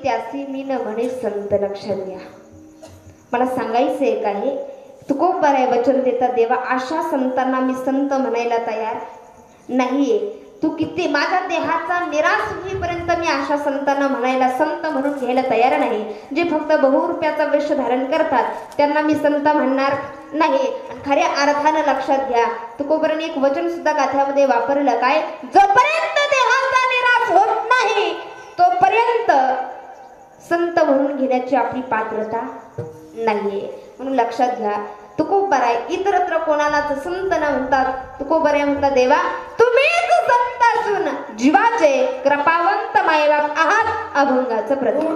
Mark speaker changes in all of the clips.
Speaker 1: त्यासी मी न म्हणे संत. लक्षात घ्या, मला सांगायचंय काय, तुकोबाराय वचन देता देवा अशा संतांना मी संत म्हणायला तयार नाहीये. तू किती माझ्या देहाचा निराश होईपर्यंत मी अशा संतांना म्हणायला संत म्हणून घ्यायला तयार नाही. जे फक्त बहुरूप्याचा वेश धारण करतात त्यांना मी संत म्हणणार नाही. खऱ्या अर्थानं लक्षात घ्या, तुकोबाराने एक वचन सुद्धा गाथ्यामध्ये वापरलं काय, जोपर्यंत देहाचा निराश होत नाही तोपर्यंत संत म्हणून घेण्याची आपली पात्रता नाहीये. म्हणून लक्षात घ्या, तुकोबाराय इतरत्र कोणालाच संत न म्हणतात. तुकोबाराय म्हणतात देवा तुम्हीच संत असून जीवाचे कृपावंत मायबाप आहात. अभंगाचं प्रतीक.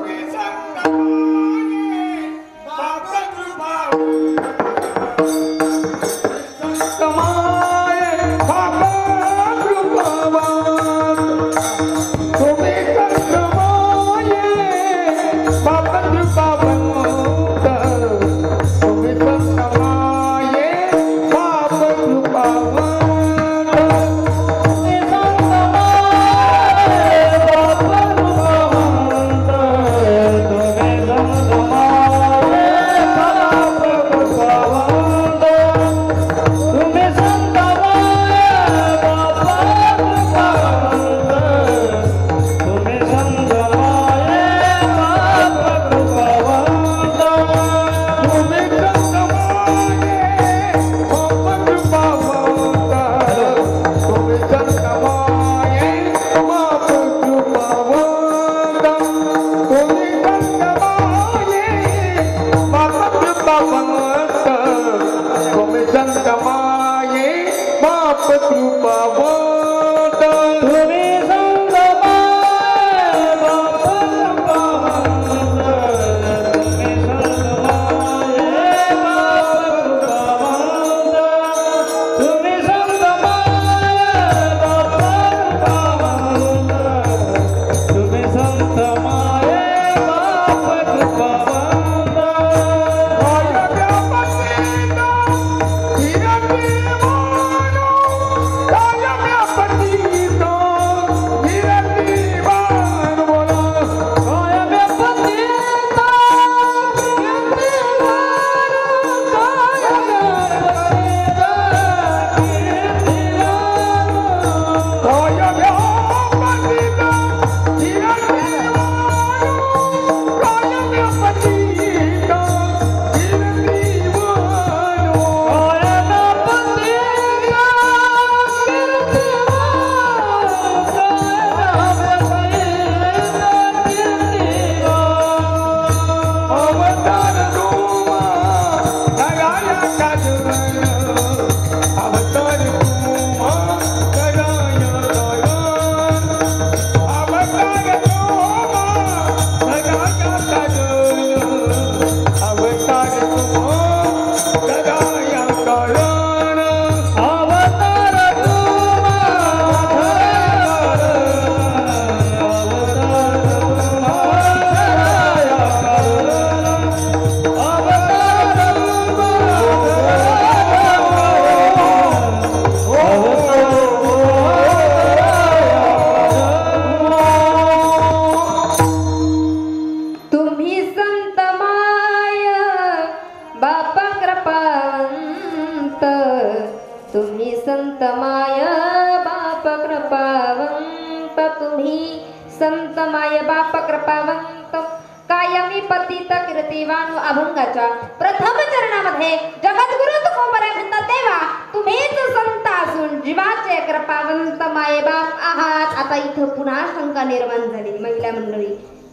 Speaker 1: अभंगाच्या प्रथम चरणामध्ये जगद्गुरु तुकोबाराय म्हणतात देवा तुम्हीच संत असून जीवाचे कृपावंत मायबाप आहात. आता इथं पुन्हा शंका निर्माण झाली. महिला मंडळी,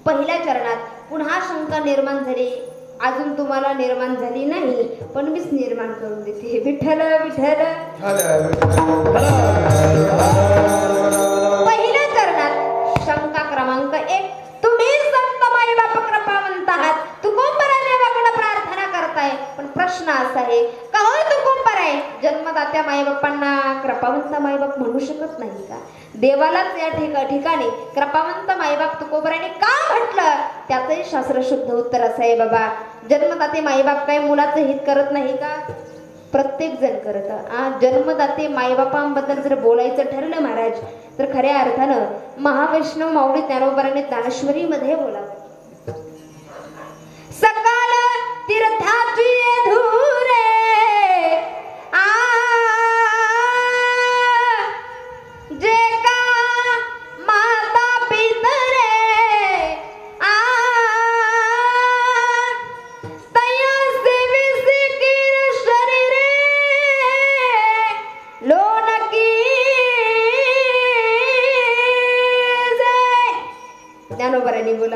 Speaker 1: पहिल्या चरणात पुन्हा शंका निर्माण झाली. अजून तुम्हाला निर्माण झाली नाही पण मीच निर्माण करून देते. विठ्ठल विठ्ठल. पहिल्या चरणात शंका क्रमांक 1, तुम्ही संत मायबाप कृपावंत आहात. तुकोबाराय देवाकडे प्रार्थना करताय पण प्रश्न असा आहे का हो तुकोबाराय जन्मदात्या मायबापांना कृपावंत मायबाप म्हणू शकत नाही का? देवालाच या ठिकाणी कृपावंत मायबाप तुकोबारायने का म्हटलं त्याचंही शास्त्रशुद्ध उत्तर असं आहे बाबा, जन्मदाते मायबाप काय मुलाचं हित करत नाही का? प्रत्येक जण करत. जन्मदाते मायबापांबद्दल जर बोलायचं ठरलं महाराज तर खऱ्या अर्थानं महावैष्णव माऊली ज्ञानोबाराने ज्ञानेश्वरीमध्ये बोलावं.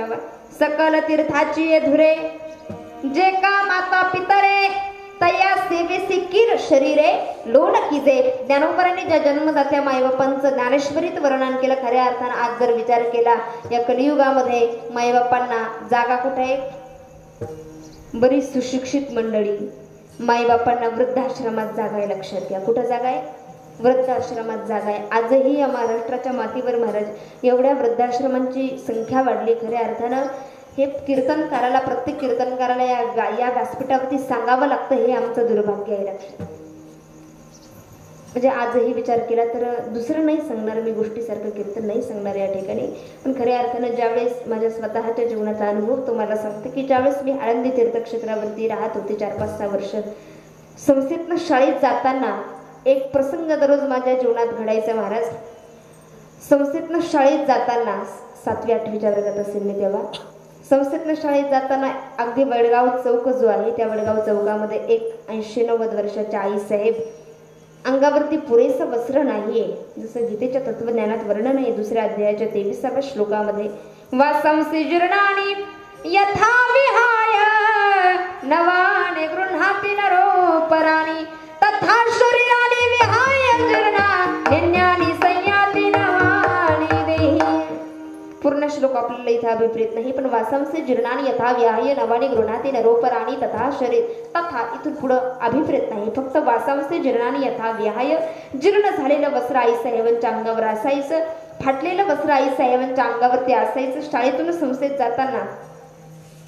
Speaker 1: बाबा. सकल तीर्थाची ये धुरे जे का माता पितरे तया सेवेसी किर शरीरे लोन किजे. ज्ञानोबरांनी ज्या जन्मदात्या माईबापांचं ज्ञानेश्वरीत वर्णन केलं, खऱ्या अर्थानं आज जर विचार केला या कलियुगामध्ये माईबापांना जागा कुठे आहे? बरीच सुशिक्षित मंडळी माईबापांना वृद्धाश्रमात जागा आहे. लक्षात घ्या, कुठं जागा आहे? वृद्धाश्रमात जागा आहे. आजही या महाराष्ट्राच्या मातीवर महाराज एवढ्या वृद्धाश्रमांची संख्या वाढली. खऱ्या अर्थानं हे कीर्तनकाराला, प्रत्येक कीर्तनकाराला या व्यासपीठावरती सांगावं लागतं, हे आमचं दुर्भाग्य आहे. लक्षात म्हणजे आजही विचार केला तर दुसरं नाही सांगणार मी, गोष्टीसारखं कीर्तन नाही सांगणार या ठिकाणी. पण खऱ्या अर्थानं ज्यावेळेस माझ्या स्वतःच्या जीवनाचा अनुभव तुम्हाला सांगते की ज्यावेळेस मी आळंदी तीर्थक्षेत्रावरती राहत होते 4-5-6 वर्ष, संस्थेतनं शाळेत जाताना एक प्रसंग दररोज माझ्या जीवनात घडायचा महाराज. संस्थेतनं शाळेत जाताना 7वी-8वीच्या वर्गात असेल मी तेव्हा, संस्थेतनं शाळेत जाताना अगदी वडगाव चौक जो आहे त्या वडगाव चौकामध्ये एक 80-90 वर्षाच्या आईसाहेब, अंगावरती पुरेसं वस्त्र नाहीये, जसं गीतेच्या तत्वज्ञानात वर्णन आहे 2ऱ्या अध्यायाच्या 23व्या श्लोकामध्ये, वासंसी जीर्णानि यथा विहाय नवानि गृह्णाति नरोपराणि तथा शरीरानि विहाय जीर्णा निन्यानि संयाति नवानि देहि. पूर्ण श्लोक आपल्याला इथं अभिप्रेत नाही, पण वासंसी जीर्णानि यथा विहाय नवानि गृह्णाति नरोपराणि तथा शरीर, तथा इथून पुढं अभिप्रेत नाही, फक्त वासंसी जीर्णानि यथा विहाय. जीर्ण झालेलं वस्त्र आईसाहेबांच्या अंगावर असायचं, फाटलेलं वस्त्र आईसाहेबांच्या अंगावरती असायचं. शाळेतून संस्थेत जाताना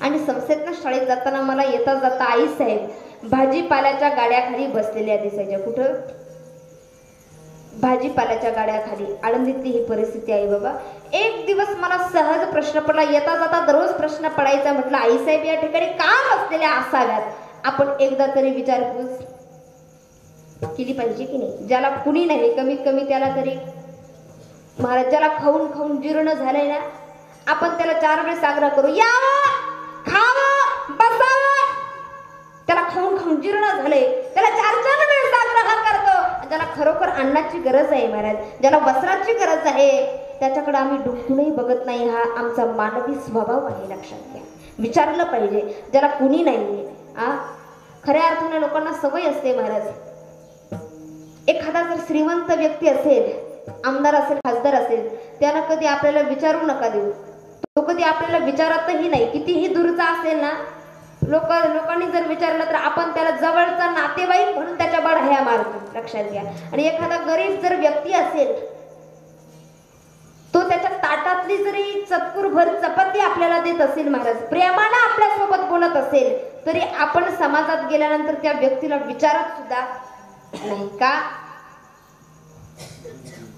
Speaker 1: आणि संस्थेतनं शाळेत जाताना मला येता जाता आईसाहेब भाजीपाल्याच्या गाड्याखाली बसलेल्या दिसायच्या. कुठं? भाजीपाल्याच्या गाड्याखाली. आळंदीतली ही परिस्थिती आहे बाबा. एक दिवस मला सहज प्रश्न पडला, येता जाता दररोज प्रश्न पडायचा, म्हटलं आईसाहेब या ठिकाणी का बसलेल्या असाव्यात? आपण एकदा तरी विचारपूस केली पाहिजे की नाही? ज्याला कुणी नाही कमीत कमी त्याला तरी महाराज, ज्याला खाऊन खाऊन जीर्ण झालंय ना, आपण त्याला 4 वेळेस आग्रह करू, यावं, खावं, बसावं. त्याला खाऊन खाऊन जीर्ण झाले, त्याला 4-4 वेळेस आग्रह करतो. ज्याला खरोखर अन्नाची गरज आहे महाराज, ज्याला वस्त्राची गरज आहे, त्याच्याकडे आम्ही डुंकूनही बघत नाही. हा आमचा मानवी स्वभाव आहे. लक्षात घ्या, विचारलं पाहिजे. ज्याला कुणी नाहीये, खऱ्या अर्थाने लोकांना सवय असते महाराज. एखादा जर श्रीमंत व्यक्ती असेल, आमदार असेल, खासदार असेल, त्याला कधी आपल्याला विचारू नका देऊ. तो कधी आपल्याला विचारतही नाही, कितीही दूरचा असेल ना. लोकांनी जर विचारलं तर आपण त्याला जवळचा नातेवाईक म्हणून त्याच्या बढाया मारतो. लक्षात घ्या. आणि एखादा गरीब जर व्यक्ती असेल, तो त्याच्या ताटातली जरी चतकुरभर चपाती आपल्याला देत असेल महाराज, प्रेमानं आपल्यासोबत बोलत असेल, तरी आपण समाजात गेल्यानंतर त्या व्यक्तीला विचारत सुद्धा नाही. का?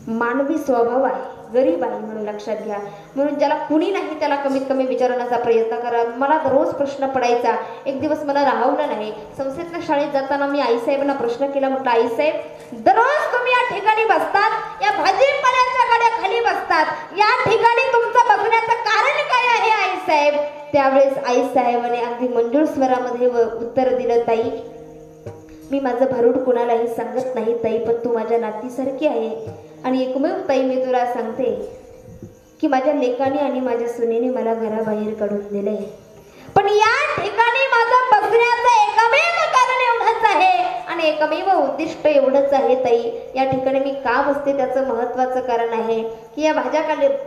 Speaker 1: मानवी स्वभाव आहे, गरीब आहे म्हणून. लक्षात घ्या. म्हणून ज्याला कुणी नाही त्याला कमीत कमी विचारण्याचा प्रयत्न करा. मला रोज प्रश्न पडायचा. एक दिवस मला राहवलं नाही, संस्थेतल्या शाळेत जाताना मी आईसाहेबांना प्रश्न केला, म्हटलं आईसाहेब दररोज तुम्ही या ठिकाणी बसतात, या भाजीपाल्याच्या गाड्या खाली बसतात, या ठिकाणी तुमचं बसण्याचं कारण काय आहे आईसाहेब? त्यावेळेस आईसाहेबांनी अगदी मंजूळ स्वरामध्ये उत्तर दिलं, ताई मी माझं भारूड कुणालाही सांगत नाही ताई, पण तू माझ्या नातीसारखी आहे. आणि एकमेव ताई मी तुला सांगते की माझ्या लेकाने आणि माझ्या सुनेने मला घराबाहेर काढून दिले, पण या ठिकाणी माझं बसण्याचं एकमेव कारण एवढंच आहे आणि एकमेव उद्दिष्ट एवढंच आहे ताई, या ठिकाणी मी का बसते त्याचं महत्त्वाचं कारण आहे की या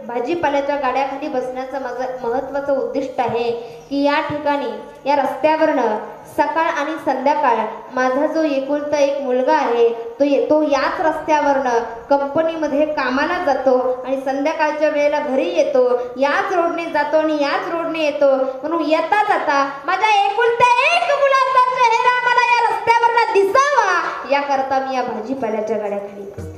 Speaker 1: भाजीपाल्याच्या गाड्याखाली बसण्याचं माझं महत्त्वाचं उद्दिष्ट आहे की या ठिकाणी या रस्त्यावरनं सकाळ आणि संध्याकाळ माझा जो एकुलता एक मुलगा आहे तो याच रस्त्यावरनं कंपनीमध्ये कामाला जातो आणि संध्याकाळच्या वेळेला घरी येतो, याच रोडने जातो आणि याच रोडने येतो. म्हणून येता जाता माझ्या एकुलता एक मुलाचा चेहरा मला या रस्त्यावरनं दिसावा याकरता मी या भाजीपाल्याच्या गाड्याखाली बसते.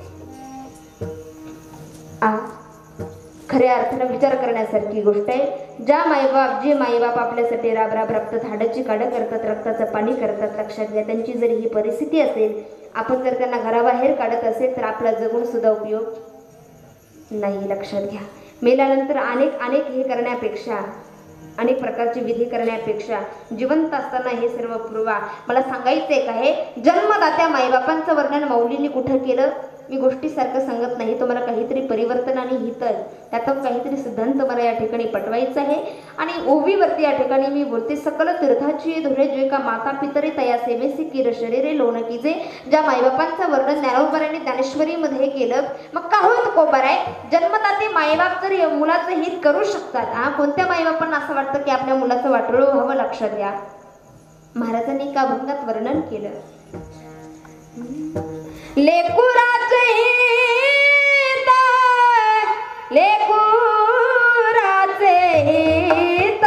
Speaker 1: खऱ्या अर्थानं विचार करण्यासारखी गोष्ट आहे. जे माईबाप आपल्यासाठी राब रक्तात हाडाची काढं करतात, रक्ताचं पाणी करतात. लक्षात घ्या, त्यांची जर ही परिस्थिती असेल, आपण जर त्यांना घराबाहेर काढत असेल तर आपला जगून सुद्धा उपयोग नाही. लक्षात घ्या, मेल्यानंतर अनेक हे करण्यापेक्षा, अनेक प्रकारची विधी करण्यापेक्षा जिवंत असताना हे सर्व पुरवा. मला सांगायचं एक आहे, जन्मदात्या माईबापांचं वर्णन माऊलींनी कुठं केलं? मी गोष्टीसारखं सांगत नाही, तुम्हाला काहीतरी परिवर्तन आणि हित त्यातून काहीतरी सिद्धांत मला या ठिकाणी पटवायचा आहे. आणि ओवीवरती या ठिकाणी मी बोलते, सकल तीर्थाची धुरे जे का माता पितरी तया सेवेसी किर शरीरे लोण कीजे. ज्या मायबापांचं वर्णन ज्ञानोबरांनी ज्ञानेश्वरीमध्ये केलं, मग का होत कोबर आहे, जन्मता ते मायबाप जर मुलाचं हित करू शकतात, कोणत्या मायबापांना असं वाटतं की आपल्या मुलाचं वाटोळं व्हावं? लक्षात द्या, महाराजांनी का भंगात वर्णन केलं. लेकुराचे हित, लेकुराचे हित,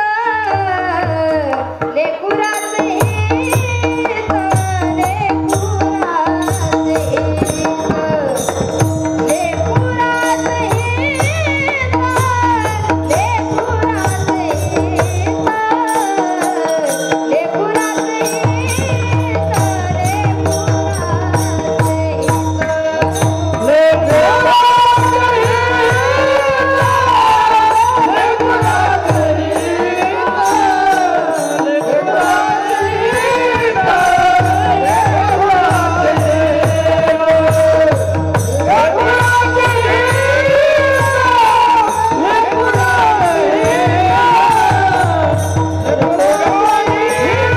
Speaker 1: लेकुराचे हित, लेकुराचे हित, लेकुराचे हित, लेकुराचे हित,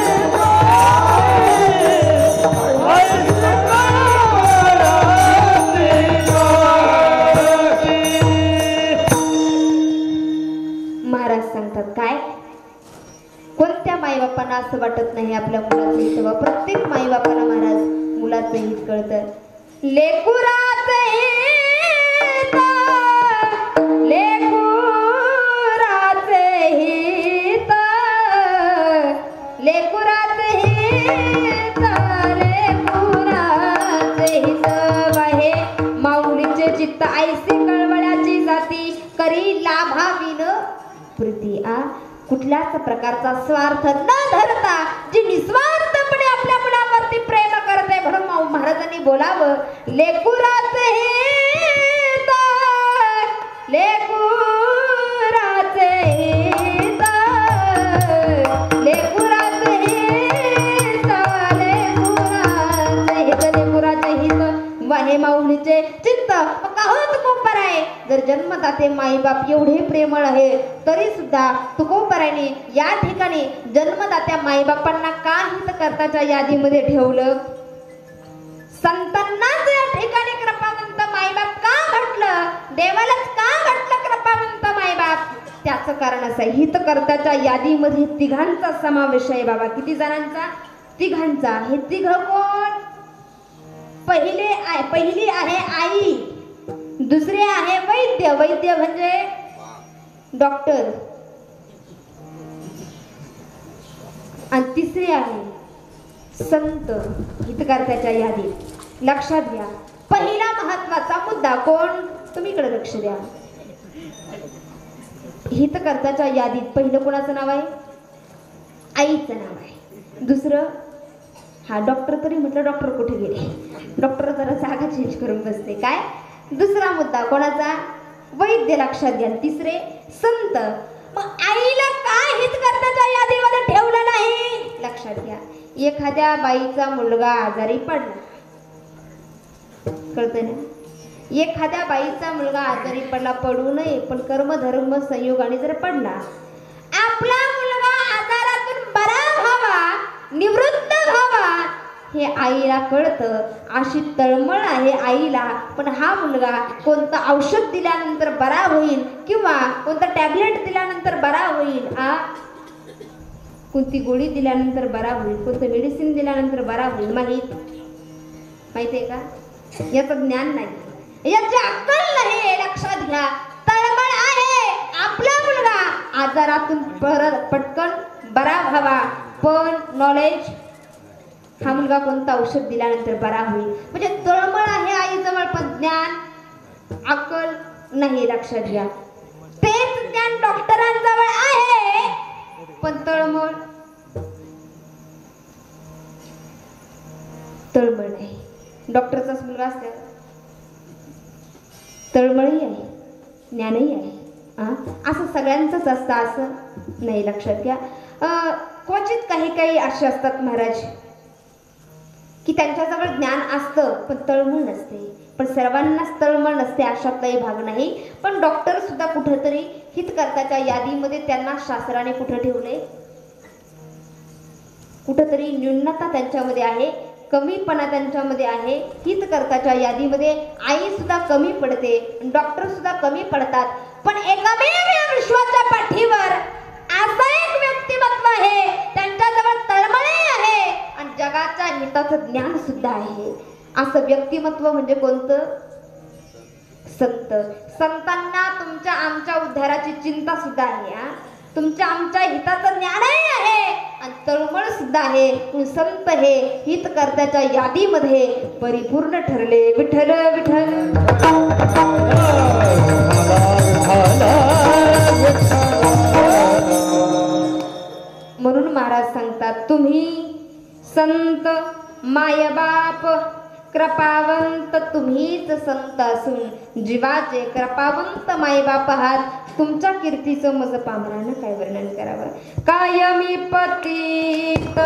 Speaker 1: लेकुराचे असं वाटत नाही आपल्या मुलाचं हित. तेव्हा प्रत्येक माईबापाला महाराज मुलाचं हित कळतं. लेकुराचं हित, लेकुराचं हित, लेकुराचं हित, लेकुराचं हित. वाहे माऊलीचे चित्त ऐसे कळवळ्याची जाती करी लाभाविन प्रीती. कुठल्याच प्रकारचा स्वार्थ न धरता जी निस्वार्थपणे आपल्या मुलावरती प्रेम करते, म्हणून महाराजांनी बोलावं लेकुराचे हित, लेकुराचे हित, लेकुराचे हित, लेकुराचे हित, लेकुराचे हित. वाहे माऊलीचे चित्त काहत कोपर आहे. जर जन्मदाते माईबाप एवढे प्रेमळ आहे तरी सुद्धा तुकोबराने या ठिकाणी जन्मदात्या माईबापांना का हित करताच्या यादीमध्ये ठेवलं. संतांनाच या ठिकाणी कृपावंत मायबाप का म्हटलं, देवालाच का म्हटलं कृपावंत मायबाप? त्याचं कारण असं आहे, हितकर्त्याच्या यादीमध्ये तिघांचा समावेश आहे बाबा. किती जणांचा? तिघांचा. हे तिघ कोण? पहिली आहे आई, दुसरे आहे वैद्य. वैद्य म्हणजे डॉक्टर. आणि तिसरे आहे संत हितकर्त्याच्या यादीत. लक्षात घ्या, पहिला महत्वाचा मुद्दा कोण? तुम्ही इकडे लक्ष द्या. हितकर्त्याच्या यादीत पहिलं कोणाचं नाव आहे? आईचं नाव आहे. दुसरं, हा डॉक्टर तरी म्हटलं, डॉक्टर कुठे गेले? डॉक्टर जरा जागा चेंज करून बसते. काय? दुसरा मुद्दा कोणाचा? वैद्य. लक्षात घ्या. तिसरे संत. मग आईला का हितकर्त्याच्या यादीमध्ये ठेवलं नाही? लक्षात घ्या, एखाद्या बाईचा मुलगा आजारी पडला, कळतंय ना? एखाद्या बाईचा मुलगा आजारी पडला, पडू नये पण कर्मधर्म संयोगाने जर पडला, आपला मुलगा आजारातून बरा व्हावा, निवृत्त व्हावा, हे आईला कळतं. अशी तळमळ आहे आईला. पण हा मुलगा कोणतं औषध दिल्यानंतर बरा होईल किंवा कोणतं टॅबलेट दिल्यानंतर बरा होईल, कोणती गोळी दिल्यानंतर बरा होईल, कोणतं मेडिसिन दिल्यानंतर बरा होईल, माहिती आहे का? याचं ज्ञान नाही, याची अक्कल नाही. लक्षात घ्या, तळमळ आहे आपला मुलगा आजारातून पटकन बरा व्हावा, पण नॉलेज, हा मुलगा कोणतं औषध दिल्यानंतर बरा होईल. म्हणजे तळमळ आहे आईजवळ, पण ज्ञान, अक्कल नाही. लक्षात घ्या, तेच ज्ञान डॉक्टरांजवळ आहे, पण तळमळ नाही. डॉक्टरचाच मुलगा असतो, तळमळही आहे, ज्ञानही आहे. असं सगळ्यांचंच असतं असं नाही. लक्षात घ्या, क्वचित काही असे असतात महाराज की त्यांच्याजवळ ज्ञान असतं पण तळमळ नसते. पण सर्वांनाच तळमळ नसते अशातलाही भाग नाही. पण डॉक्टर सुद्धा कुठेतरी हितकर्त्याच्या यादीमध्ये त्यांना शास्त्राने कुठं ठेवले, कुठेतरी न्यूनता त्यांच्यामध्ये आहे, कमीपणा त्यांच्यामध्ये आहे. हितकर्त्याच्या यादीमध्ये आई सुद्धा कमी पडते, डॉक्टर सुद्धा कमी पडतात. पण एकमेव या विश्वाच्या पाठीवर असं एक व्यक्तिमत्व आहे, त्यांच्याजवळ तळमळही आहे आणि जगाच्या हिताचं ज्ञान सुद्धा आहे. असं व्यक्तिमत्व म्हणजे कोणतं? संत. संतांना तुमच्या आमच्या उद्धाराची चिंता सुद्धा आहे, तुमच्या आमच्या हिताचं ज्ञानही आहे आणि तळमळ सुद्धा आहे. संत हे हितकर्त्याच्या यादीमध्ये परिपूर्ण ठरले. विठ्ठल विठ्ठल. म्हणून महाराज सांगतात, तुम्ही संत मायबाप कृपावंत, तुम्हीच संत असून जीवाचे कृपावंत मायबाप आहात. तुमच्या कीर्तीचं मज पामरानं काय वर्णन करावं. कायमी पतित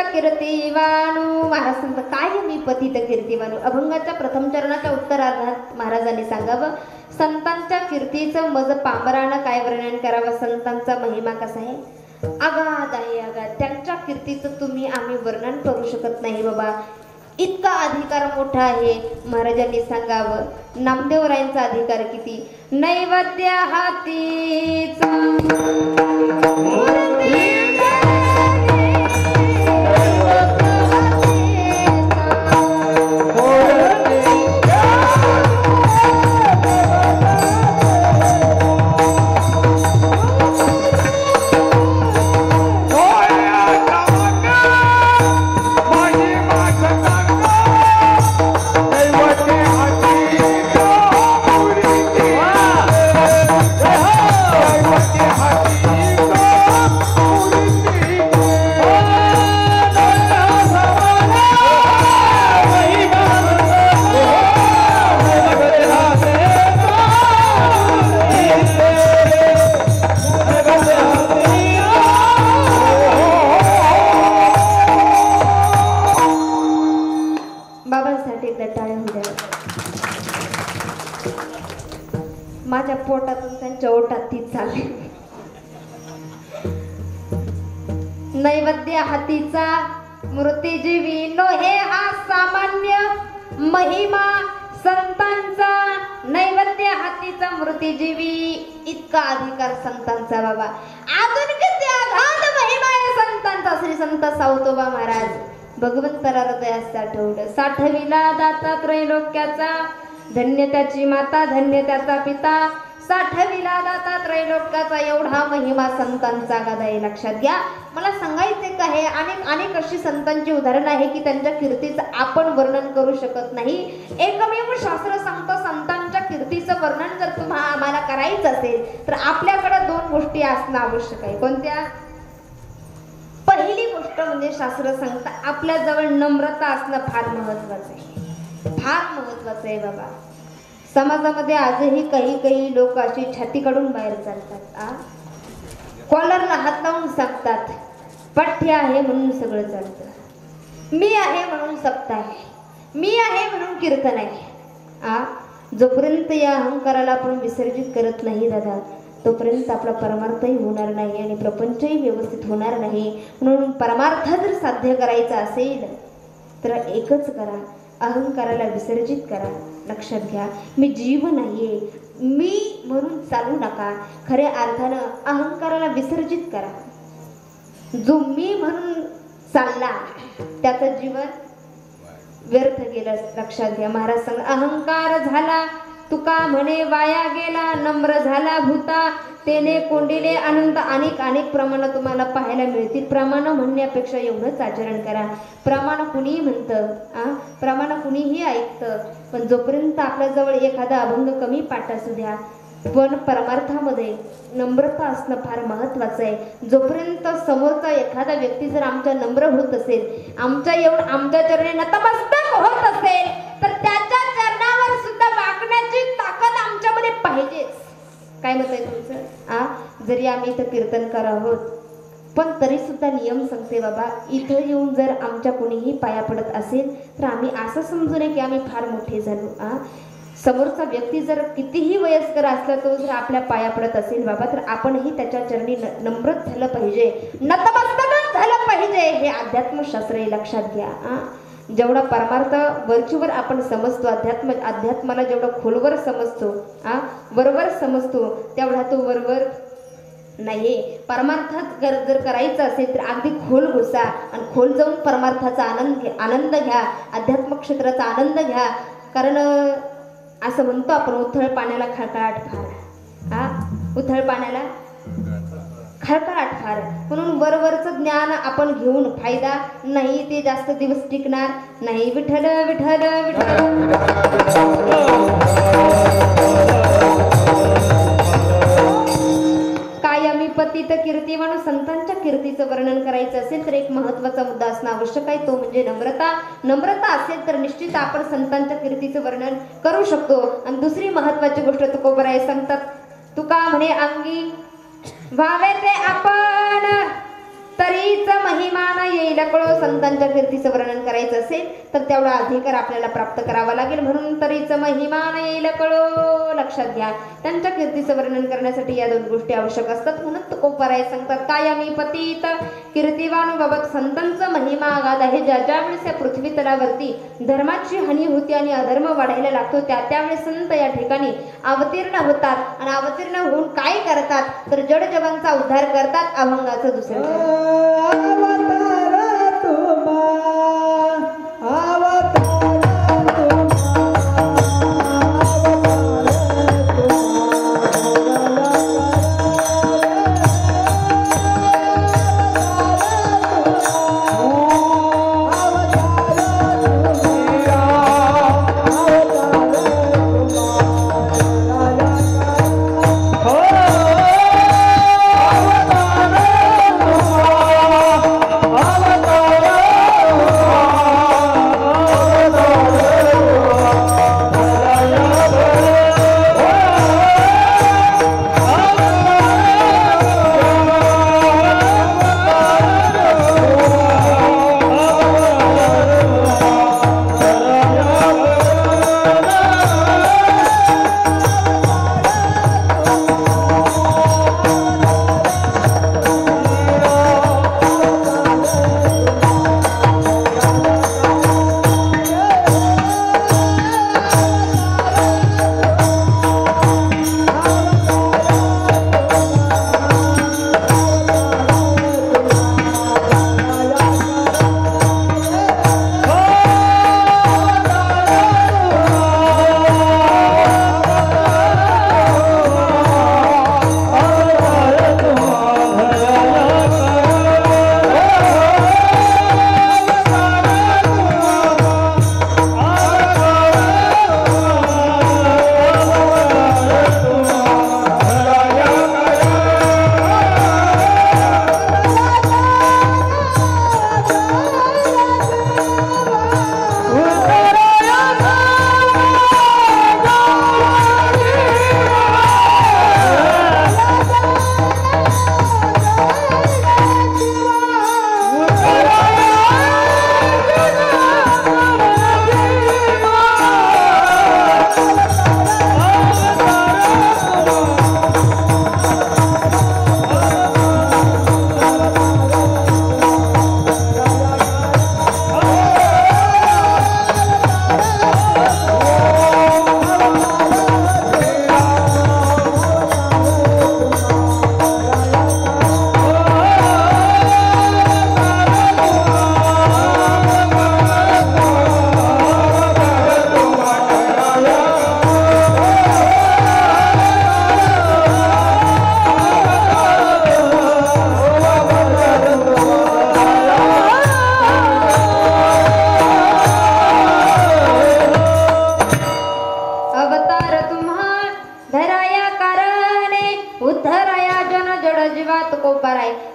Speaker 1: कीर्तिवानू. महाराज सांगतात काय मी पतित कीर्तिवानू. अभंगाच्या प्रथम चरणाच्या उत्तरार्धात महाराजांनी सांगावं संतांच्या कीर्तीचं मज पामरानं काय वर्णन करावं. संतांचा महिमा कसा आहे, अगाध आहे अगाध. त्यांच्या कीर्तीचं तुम्ही आम्ही वर्णन करू शकत नाही बाबा, इतका अधिकार मोठा आहे. महाराजांनी सांगावं नामदेवरायांचा अधिकार किती. नैवेद्य हातीचा माझ्या पोटातून त्यांच्या ओटात ती चालली. नैवेद्य हातीचा मृत्यूजीवी नो हे हा सामान्य महिमा संतांचा. नैवेद्य हातीचा मृत्यूजीवी इतका अधिकार संतांचा बाबा. अजून किती अगाध महिमा आहे संतांचा. श्री संत सावतोबा महाराज भगवंताला हृदयात साठवलं. साठविला दाता त्रैलोक्याचा धन्य त्याची माता धन्य त्याचा पिता. साठविला दाता त्रैलोक्याचा एवढा महिमा संतांचा गादाय. लक्षात घ्या. मला सांगायचे का हे अनेक अशी संतांची उदाहरणं आहे की त्यांच्या कीर्तीचं आपण वर्णन करू शकत नाही. एकमेव शास्त्र सांगतं संतांच्या कीर्तीचं वर्णन जर तुम्हाला आम्हाला करायचं असेल तर आपल्याकडे दोन गोष्टी असणं आवश्यक आहे. कोणत्या. पहिली गोष्ट म्हणजे शास्त्र सांगतं आपल्याजवळ नम्रता असणं फार महत्वाचं आहे. फार महत्वाचं आहे बाबा. समाजामध्ये आजही काही लोक अशी छाती काढून बाहेर चालतात. कॉलरला हात लावून सांगतात पठ्य आहे म्हणून सगळं चालतं, मी आहे म्हणून सप्ताह आहे, मी आहे म्हणून कीर्तन आहे. जोपर्यंत या अहंकाराला आपण विसर्जित करत नाही दादा तोपर्यंत आपला परमार्थही होणार नाही आणि प्रपंचही व्यवस्थित होणार नाही. म्हणून परमार्थ जर साध्य करायचा असेल तर एकच करा, अहंकाराला विसर्जित करा. लक्षात घ्या. मी जीव नाहीये मी म्हणून चालू नका. खऱ्या अर्थानं अहंकाराला विसर्जित करा. जो मी म्हणून चालला त्याचं जीवन व्यर्थ गेलं. लक्षात घ्या. महाराज सांग अहंकार झाला तुका म्हणे वाया गेला, नम्र झाला भूता तेने कोंडिले आनंद. अनेक प्रमाण तुम्हाला पाहायला मिळतील. प्रमाण म्हणण्यापेक्षा एवढंच आचरण करा. प्रमाण कुणीही म्हणतं, प्रमाण कुणीही ऐकतं, पण जोपर्यंत आपल्याजवळ एखादा अभंग कमी पाठ असू द्या पण परमार्थामध्ये नम्रता असणं फार महत्वाचं आहे. जोपर्यंत समोरचा एखादा व्यक्ती जर आमच्या नम्र होत असेल, आमच्या चरणी नतमस्तक होत असेल तर त्याच्या चरणावर सुद्धा वागण्याची ताकद आमच्यामध्ये पाहिजेच. काय मत आहे तुमचं. जरी आम्ही इथं कीर्तनकार आहोत पण तरी सुद्धा नियम सांगते बाबा इथं येऊन जर आमच्या कोणीही पाया पडत असेल तर आम्ही असं समजू नये की आम्ही फार मोठे झालो. समोरचा व्यक्ती जर कितीही वयस्कर असला तो जर आपल्या पाया पडत असेल बाबा तर आपणही त्याच्या चरणी नम्रत झालं पाहिजे, नतमस्तक झालं पाहिजे. हे अध्यात्मशास्त्र आहे. लक्षात घ्या. जेवढा परमार्थ वरचीवर आपण समजतो, अध्यात्माला जेवढं खोलवर समजतो, वरवर समजतो तेवढा तो वरवर नाही. परमार्थात जर करायचं असेल तर अगदी खोल घुसा आणि खोल जाऊन परमार्थाचा आनंद घ्या, अध्यात्म क्षेत्राचा आनंद घ्या. कारण असं म्हणतो आपण उथळ पाण्याला खळखळाट फार. उथळ पाण्याला खळखळाट फार. म्हणून वरवरचं ज्ञान आपण घेऊन फायदा नाही, ते जास्त दिवस टिकणार नाही. विठ्ठल विठ्ठल विठ्ठल. कायमी पतित कीर्ती म्हणून संतांच्या कीर्तीचं वर्णन करायचं असेल तर एक महत्वाचा मुद्दा असणं आवश्यक आहे, तो म्हणजे नम्रता. नम्रता असेल तर निश्चित आपण संतांच्या कीर्तीचं वर्णन करू शकतो. आणि दुसरी महत्वाची गोष्ट तुकोबराय सांगतात तुका म्हणे अंगी व्हावे ते आपण तरीच महिमा न येईल कळो. संतांच्या कीर्तीचं वर्णन करायचं असेल तर तेवढा अधिकार आपल्याला प्राप्त करावा लागेल. म्हणून तरीच महिमा न येईल कळो. लक्षात घ्या, त्यांच्या कीर्तीचं वर्णन करण्यासाठी या दोन गोष्टी आवश्यक असतात. म्हणून तुकोबाराय सांगतात, कायमी पतित कीर्तिवान बाबत संतांचा महिमा आगाध आहे. ज्या ज्या वेळेस या पृथ्वी तलावरती धर्माची हानी होती आणि अधर्म वाढायला लागतो त्यावेळेस संत या ठिकाणी अवतीर्ण होतात आणि अवतीर्ण होऊन काय करतात तर जड जगांचा उद्धार करतात. अभंगाचं दुसरं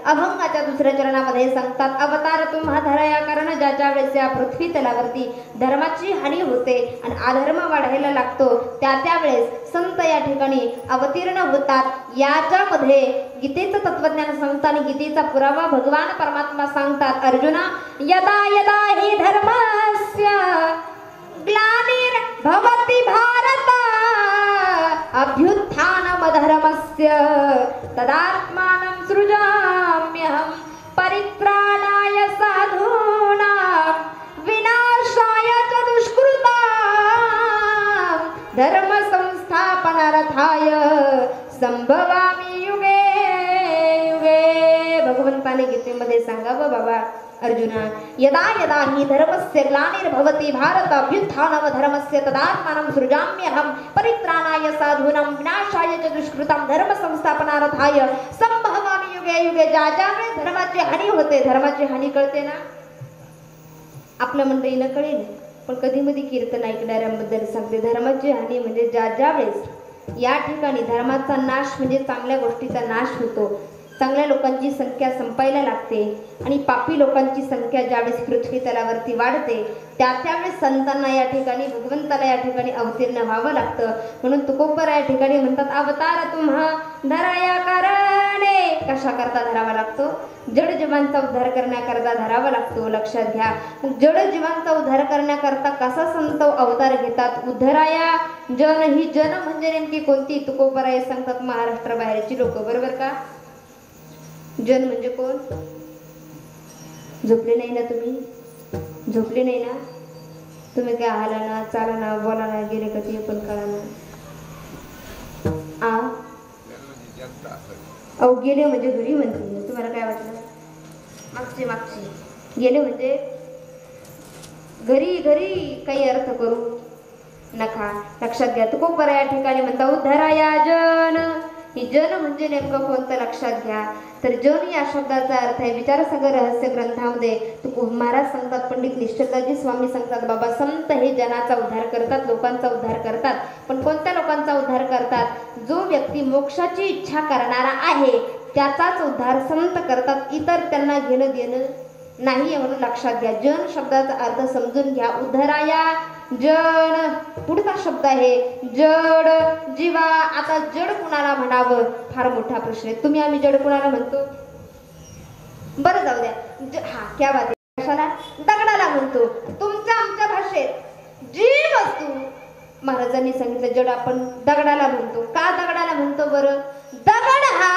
Speaker 1: अभंगाच्या दुसऱ्या चरणामध्ये सांगतात, अवतार तुम्हा धराया कारण ज्याच्या वेळेस या पृथ्वी तलावरती धर्माची हानी होते आणि अधर्म वाढायला लागतो त्यावेळेस संत या ठिकाणी अवतीर्ण होतात. याच्यामध्ये गीतेचं तत्वज्ञान सांगतात आणि गीतेचा पुरावा भगवान परमात्मा सांगतात, अर्जुना यदा यदा हि धर्मस्य ग्लानिर्भवति भारत अभ्युत्थानमधर्मस्य तदात्मानं सृजाम्यहं परित्राणाय साधूनां विनाशाय च दुष्कृतां धर्म संस्थापनार्थाय संभवामि युगे युगे. भगवंताने गीतेमध्ये सांगावं बाबा अर्जुना, यदा यदा हि धर्मस्य ग्लानिर्भवति भारत अभ्युत्थानम धर्मस्य तदात्मानं सृजाम्यहं परित्राणाय साधूनां विनाशाय च दुष्कृतां धर्म संस्थापनार्थाय संभवामि युगे युगे. ज्यावेळेस धर्माची हानी होते, धर्माची हानी कळते ना आपल्या मंडळीला कळेल, पण कधी मध्ये कीर्तन ऐकणाऱ्यांबद्दल सांगते. धर्माची हानी म्हणजे ज्या वेळेस या ठिकाणी धर्माचा नाश म्हणजे चांगल्या गोष्टीचा नाश होतो चांगल्या लोकांची संख्या संपायला लागते आणि पापी लोकांची संख्या ज्यावेळेस पृथ्वी तलावरती वाढते त्यावेळेस संतांना या ठिकाणी भगवंताला या ठिकाणी अवतीर्ण व्हावं लागतं. म्हणून तुकोबर या ठिकाणी म्हणतात अवतार तुम्हा धराया कारणे. कशा करता धरावा लागतो? जड जीवांचा उद्धार करण्याकरता धरावा लागतो. लक्षात घ्या. जड जीवांचा उद्धार करण्याकरता कसा संत अवतार घेतात? उद्धराया जन. ही जन म्हणजे नेमकी कोणती? तुकोबराय सांगतात महाराष्ट्राबाहेरची लोक. बरोबर का? जन म्हणजे कोण? झोपले नाही ना तुम्ही? झोपले नाही ना तुम्ही? काय आला ना, चाला ना, बोला ना, गेले कधी पण कळा ना. अहो गेले म्हणजे घरी म्हणते. तुम्हाला काय वाटलं? मागची गेले म्हणजे घरी. घरी काही अर्थ करू नका. लक्षात घ्या. तुकोबर या ठिकाणी म्हणता उद्धराया जन. ही जन म्हणजे नेमकं कोणतं? लक्षात घ्या. तर जन या शब्दाचा अर्थ आहे विचारसागर रहस्य ग्रंथामध्ये महाराज सांगतात, पंडित निश्चलदासजी स्वामी सांगतात, बाबा संत हे जनाचा उद्धार करतात, लोकांचा उद्धार करतात. पण कोणत्या लोकांचा उद्धार करतात? जो व्यक्ती मोक्षाची इच्छा करणारा आहे त्याचाच उद्धार संत करतात. इतर त्यांना घेणं देणं नाही. म्हणून लक्षात घ्या. जन शब्दाचा अर्थ समजून घ्या. उद्धराया जड. पुढचा शब्द आहे जड जीवा. आता जड कुणाला म्हणावं फार मोठा प्रश्न आहे. तुम्ही आम्ही जड कुणाला म्हणतो? बरं जाऊ द्या. हा क्या बात आहे. कशाला? दगडाला म्हणतो. तुमच्या आमच्या भाषेत जी वस्तू महाराजांनी सांगितलं जड आपण दगडाला म्हणतो. का दगडाला म्हणतो बरं? दगड हा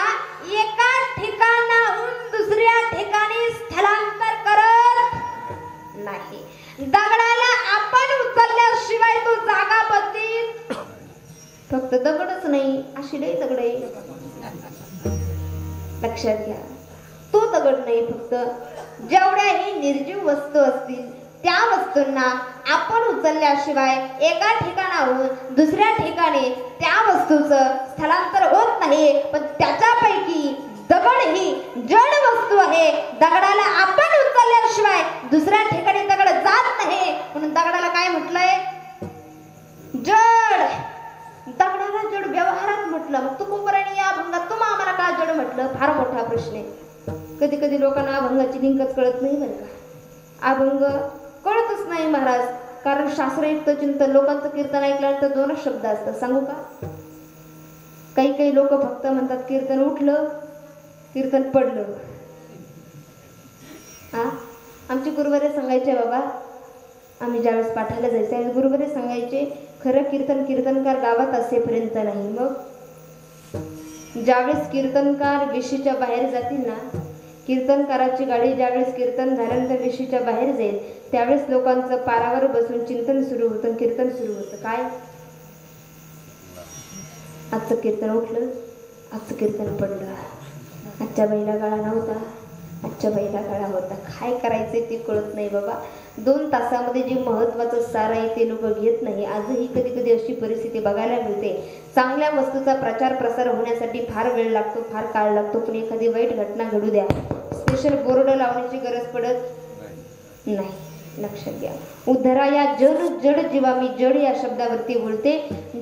Speaker 1: एका ठिकाणाहून दुसऱ्या ठिकाणी स्थलांतर करत नाही. दगडाला आपण उचलल्याशिवाय तो जागा बदलीत. फक्त दगडच नाही, अशी लई दगड आहे. लक्षात घ्या. तो दगड नाही, फक्त जेवढ्याही निर्जीव वस्तू असतील त्या वस्तूंना आपण उचलल्याशिवाय एका ठिकाणाहून दुसऱ्या ठिकाणी त्या वस्तूचं स्थलांतर होत नाही. पण त्याच्यापैकी दगड ही जड वस्तू आहे. दगडाला आपण उचलल्याशिवाय दुसऱ्या ठिकाणी दगड जात नाही. म्हणून दगडाला काय म्हटलंय? जड. दगडाला जड व्यवहारात म्हटलं. मग तुकोबराने या अभंगात तुम्हा आम्हाला का जड म्हटलं? फार मोठा प्रश्न आहे. कधी कधी लोकांना अभंगाची लिंकच कळत नाही बरं का. अभंग कळतच नाही महाराज. कारण शास्त्रयुक्त चिंतन लोकांचं कीर्तन ऐकल्यानंतर दोनच शब्द असतात. सांगू का? काही लोक फक्त म्हणतात कीर्तन उठलं, कीर्तन पडलं. आमचे गुरुवारे सांगायचे बाबा, आम्ही ज्यावेळेस पाठायला जायचे आणि गुरुवारे सांगायचे खरं कीर्तनकार गावात असेपर्यंत नाही. मग ज्यावेळेस कीर्तनकार वेशीच्या बाहेर जातील ना, कीर्तनकाराची गाडी ज्यावेळेस कीर्तन झाल्यानंतर वेशीच्या बाहेर जाईल त्यावेळेस लोकांचं पारावर बसून चिंतन सुरू होतं, कीर्तन सुरू होतं. काय? आजचं कीर्तन उठलं, आजचं कीर्तन पडलं, आजच्या बाईला गळा नव्हता, आजच्या बाईला गळा होता. काय करायचंय ते कळत नाही बाबा. 2 तासामध्ये जे महत्वाचं सार आहे ते लोक घेत नाही. आजही कधी कधी अशी परिस्थिती बघायला मिळते. चांगल्या वस्तूचा प्रचार प्रसार होण्यासाठी फार वेळ लागतो, फार काळ लागतो. पण एखादी वाईट घटना घडू द्या, स्पेशल बोर्ड लावण्याची गरज पडत नाही. लक्षात घ्या. उद्धराया जड जीवा. मी जड या शब्दावरती बोलते.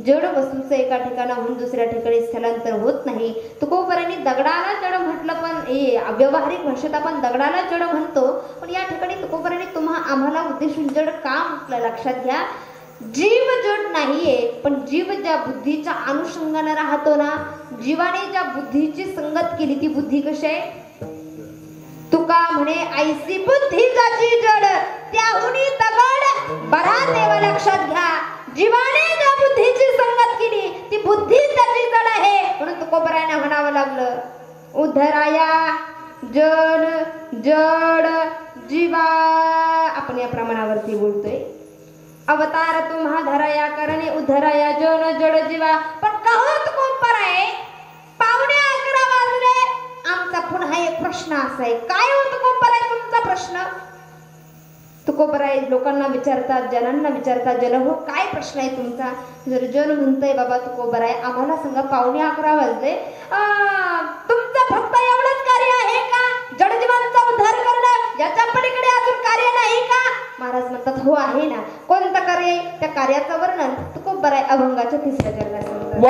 Speaker 1: जड वस्तूचं एका ठिकाणाहून दुसऱ्या ठिकाणी स्थलांतर होत नाही. तुकोबरांनी दगडाला जड म्हटलं, पण व्यावहारिक भाषेत आपण दगडाला जड म्हणतो. पण या ठिकाणी तुकोबरांनी आम्हाला उद्देशून जड का म्हटलं? लक्षात घ्या. जीव जड नाहीये, पण जीव ज्या बुद्धीच्या अनुषंगाने राहतो ना, जीवाने ज्या बुद्धीची संगत केली ती बुद्धी कशी आहे? तुका म्हणे ऐसी बुद्धी जाची जड त्याहुनी दगड बरा देवा. लक्षात घ्या. जीवाने ज्या बुद्धीची संगत केली ती बुद्धी त्याची जड आहे. म्हणून तुकोबरायांना म्हणावं लागलं उद्धराया जड जीवा. आपण या प्रमाणावरती बोलतोय. अवतार तुम्हा धराया करणे उद्धराया जड जीवा. पण कहो तुकोबराय, पावणे 11 वाजले. आमचा पुन्हा एक प्रश्न असा आहे. काय हो तुकोबराय तुमचा प्रश्न? तुकोबराय लोकांना विचारतात, जनांना विचारतात, जन हो काय प्रश्न आहे तुमचा? जर जन म्हणतंय बाबा तुकोबराय आम्हाला सांगा, पावणे 11 वाजले, तुमचं फक्त एवढंच कार्य आहे का? जडजीवांचा उद्धार करणं, याच्या पलीकडे अजून कार्य नाही का? महाराज म्हणतात हो आहे ना. कोणतं कार्य? त्या कार्याचं वर्णन तुकोबराय अभंगाच्या 3ऱ्या चरणात सांगतात.